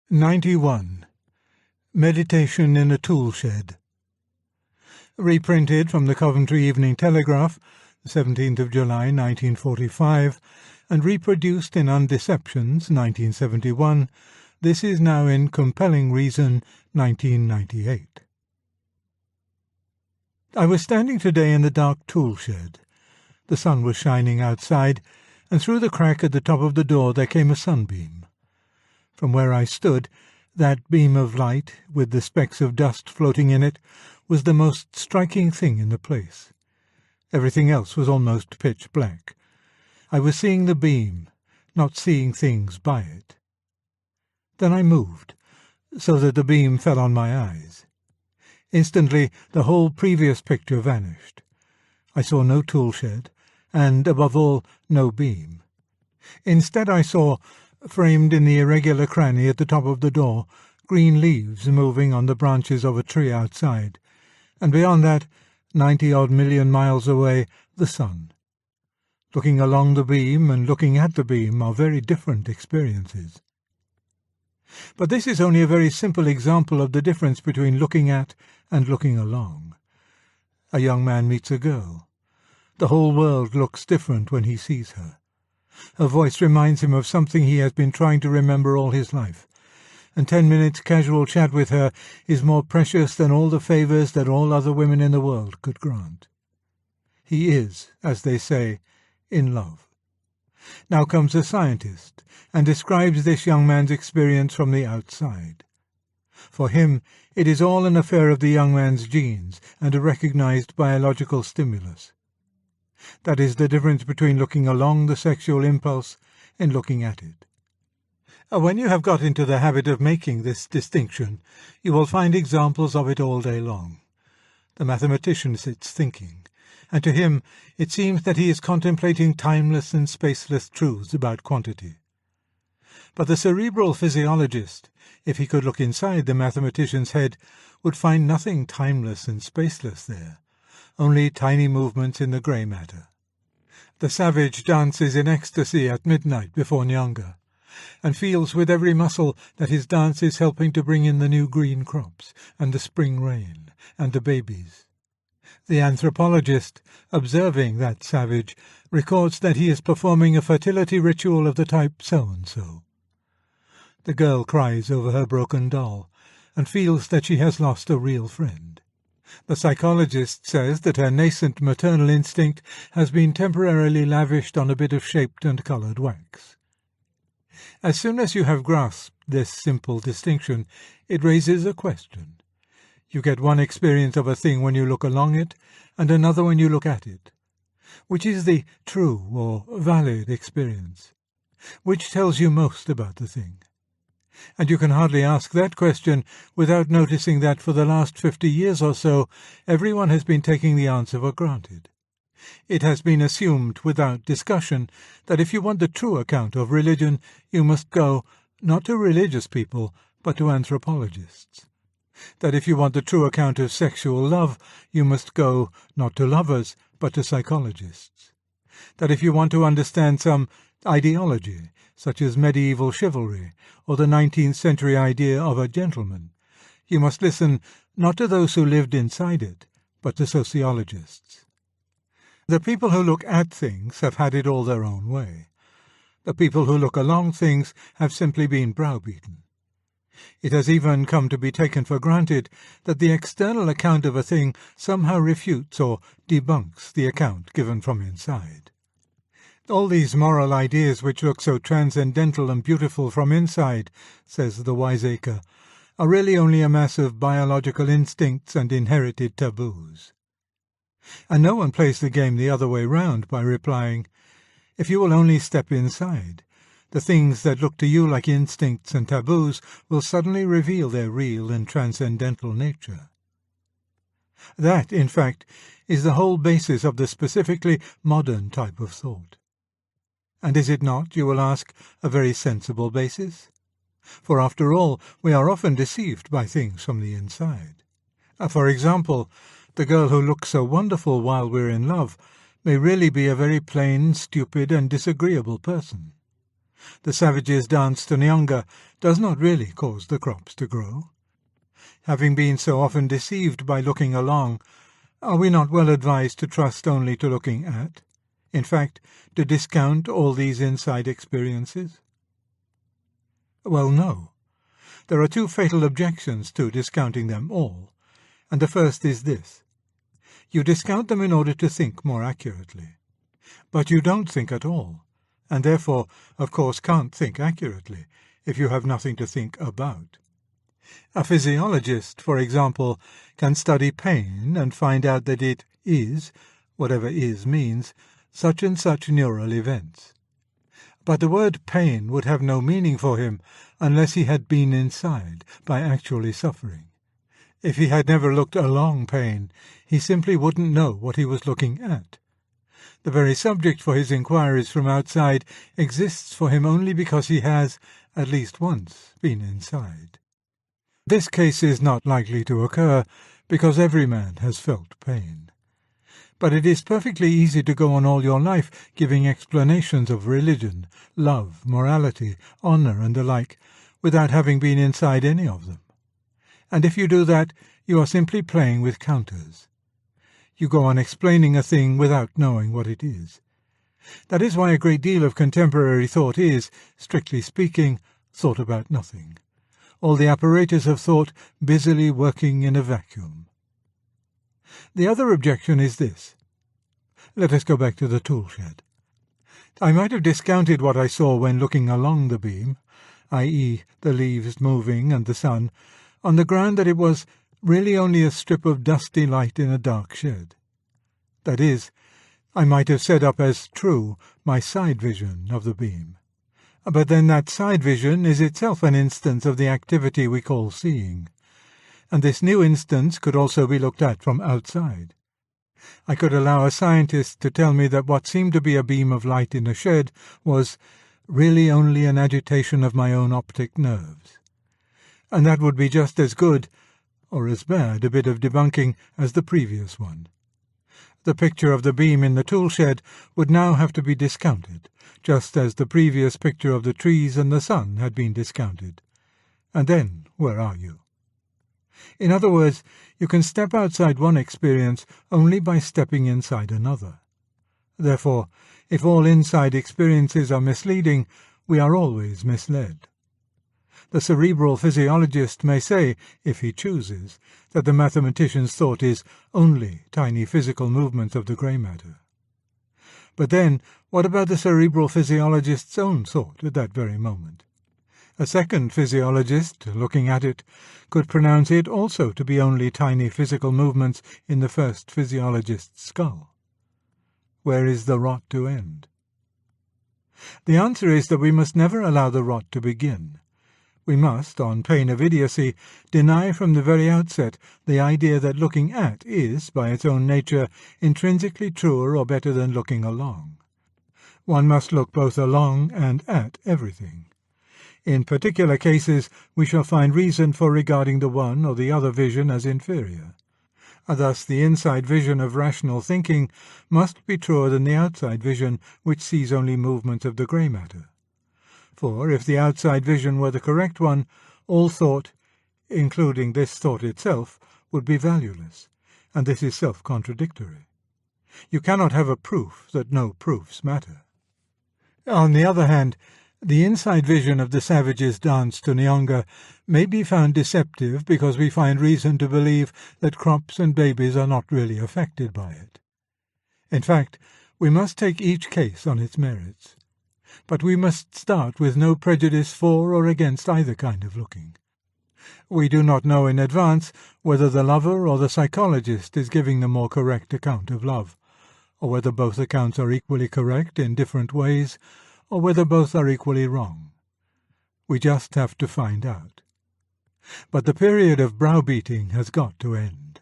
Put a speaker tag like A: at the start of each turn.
A: 91. Meditation in a Tool Shed. Reprinted from the Coventry Evening Telegraph, 17th of July 1945, and reproduced in Undeceptions 1971, this is now in Compelling Reason 1998. I was standing today in the dark tool shed. The sun was shining outside, and through the crack at the top of the door there came a sunbeam. From where I stood, that beam of light, with the specks of dust floating in it, was the most striking thing in the place. Everything else was almost pitch black. I was seeing the beam, not seeing things by it. Then I moved, so that the beam fell on my eyes. Instantly the whole previous picture vanished. I saw no tool shed, and, above all, no beam. Instead I saw, framed in the irregular cranny at the top of the door, green leaves moving on the branches of a tree outside, and beyond that, 90-odd million miles away, the sun. Looking along the beam and looking at the beam are very different experiences. But this is only a very simple example of the difference between looking at and looking along. A young man meets a girl. The whole world looks different when he sees her. Her voice reminds him of something he has been trying to remember all his life, and 10 minutes casual chat with her is more precious than all the favours that all other women in the world could grant. He is, as they say, in love. Now comes a scientist, and describes this young man's experience from the outside. For him, it is all an affair of the young man's genes and a recognized biological stimulus. That is the difference between looking along the sexual impulse and looking at it. When you have got into the habit of making this distinction, you will find examples of it all day long. The mathematician sits thinking, and to him it seems that he is contemplating timeless and spaceless truths about quantity. But the cerebral physiologist, if he could look inside the mathematician's head, would find nothing timeless and spaceless there, only tiny movements in the grey matter. The savage dances in ecstasy at midnight before Nyanga, and feels with every muscle that his dance is helping to bring in the new green crops, and the spring rain, and the babies. The anthropologist, observing that savage, records that he is performing a fertility ritual of the type so-and-so. The girl cries over her broken doll, and feels that she has lost a real friend. The psychologist says that her nascent maternal instinct has been temporarily lavished on a bit of shaped and coloured wax. As soon as you have grasped this simple distinction, it raises a question. You get one experience of a thing when you look along it, and another when you look at it. Which is the true or valid experience? Which tells you most about the thing? And you can hardly ask that question without noticing that for the last 50 years or so everyone has been taking the answer for granted. It has been assumed without discussion that if you want the true account of religion, you must go, not to religious people, but to anthropologists. That if you want the true account of sexual love, you must go, not to lovers, but to psychologists. That if you want to understand some ideology, such as medieval chivalry, or the 19th century idea of a gentleman, you must listen not to those who lived inside it, but to sociologists. The people who look at things have had it all their own way. The people who look along things have simply been browbeaten. It has even come to be taken for granted that the external account of a thing somehow refutes or debunks the account given from inside. All these moral ideas which look so transcendental and beautiful from inside, says the wiseacre, are really only a mass of biological instincts and inherited taboos. And no one plays the game the other way round by replying, if you will only step inside, the things that look to you like instincts and taboos will suddenly reveal their real and transcendental nature. That, in fact, is the whole basis of the specifically modern type of thought. And is it not, you will ask, a very sensible basis? For after all, we are often deceived by things from the inside. For example, the girl who looks so wonderful while we're in love may really be a very plain, stupid, and disagreeable person. The savage's dance to Nyanga does not really cause the crops to grow. Having been so often deceived by looking along, are we not well advised to trust only to looking at? In fact, to discount all these inside experiences? Well, no. There are two fatal objections to discounting them all, and the first is this. You discount them in order to think more accurately. But you don't think at all, and therefore, of course, can't think accurately if you have nothing to think about. A physiologist, for example, can study pain and find out that it is, whatever is means, such and such neural events. But the word pain would have no meaning for him unless he had been inside, by actually suffering. If he had never looked along pain, he simply wouldn't know what he was looking at. The very subject for his inquiries from outside exists for him only because he has, at least once, been inside. This case is not likely to occur, because every man has felt pain. But it is perfectly easy to go on all your life giving explanations of religion, love, morality, honor, and the like, without having been inside any of them. And if you do that, you are simply playing with counters. You go on explaining a thing without knowing what it is. That is why a great deal of contemporary thought is, strictly speaking, thought about nothing. All the apparatus of thought busily working in a vacuum. The other objection is this. Let us go back to the tool shed. I might have discounted what I saw when looking along the beam, i.e. the leaves moving and the sun, on the ground that it was really only a strip of dusty light in a dark shed. That is, I might have set up as true my side vision of the beam. But then that side vision is itself an instance of the activity we call seeing, and this new instance could also be looked at from outside. I could allow a scientist to tell me that what seemed to be a beam of light in a shed was really only an agitation of my own optic nerves. And that would be just as good, or as bad, a bit of debunking as the previous one. The picture of the beam in the tool shed would now have to be discounted, just as the previous picture of the trees and the sun had been discounted. And then, where are you? In other words, you can step outside one experience only by stepping inside another. Therefore, if all inside experiences are misleading, we are always misled. The cerebral physiologist may say, if he chooses, that the mathematician's thought is only tiny physical movements of the grey matter. But then, what about the cerebral physiologist's own thought at that very moment? A second physiologist, looking at it, could pronounce it also to be only tiny physical movements in the first physiologist's skull. Where is the rot to end? The answer is that we must never allow the rot to begin. We must, on pain of idiocy, deny from the very outset the idea that looking at is, by its own nature, intrinsically truer or better than looking along. One must look both along and at everything. In particular cases, we shall find reason for regarding the one or the other vision as inferior. Thus, the inside vision of rational thinking must be truer than the outside vision, which sees only movements of the grey matter. For if the outside vision were the correct one, all thought, including this thought itself, would be valueless, and this is self-contradictory. You cannot have a proof that no proofs matter. On the other hand, the inside vision of the savage's dance to Nyanga may be found deceptive because we find reason to believe that crops and babies are not really affected by it. In fact, we must take each case on its merits. But we must start with no prejudice for or against either kind of looking. We do not know in advance whether the lover or the psychologist is giving the more correct account of love, or whether both accounts are equally correct in different ways, or whether both are equally wrong. We just have to find out. But the period of browbeating has got to end.